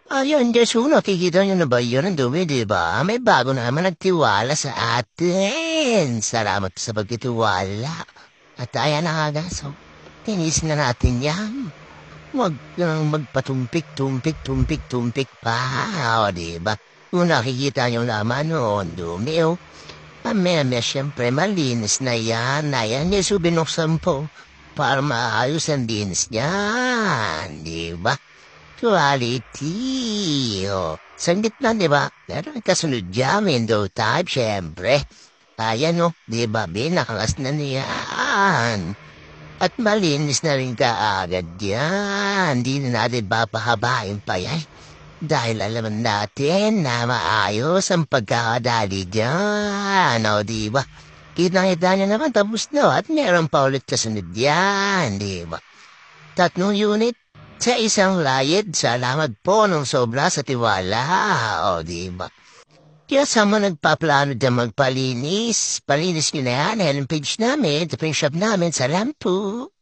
Ayun, Diyos ko, nakikita niyo na ba yun? Ang dumi, di ba? May bago naman nagtiwala sa atin. Salamat sa pagtitiwala. At ayan na nga, so, tinisin na natin yan. Huwag kang magpatumpik pa, o di ba? Kung nakikita niyo naman, ang dumi, o. Maya, siyempre, malinis na yan. Ayan, yes, binuksan po para maayos ang linis niyan, di ba? Quality. Oh. Sa gitna, di ba? Pero ang kasunod dyan, window type, syempre. Ayan, oh. Di ba, binakas na niyan. At malinis na rin kaagad yan. Hindi na natin papahabain pa yan. Dahil alam natin na maayos ang pagkakadali dyan. O, di ba? Kita-kita niya naman tapos na. At meron pa ulit kasunod yan, di ba? 3 unit sa isang layid. Salamat po ng sobra sa tiwala. O, di ba? Kaya sa mga nagpaplano dyan magpalinis, palinis nyo na yan. Ayan ang page namin, the print shop namin. Salamat po.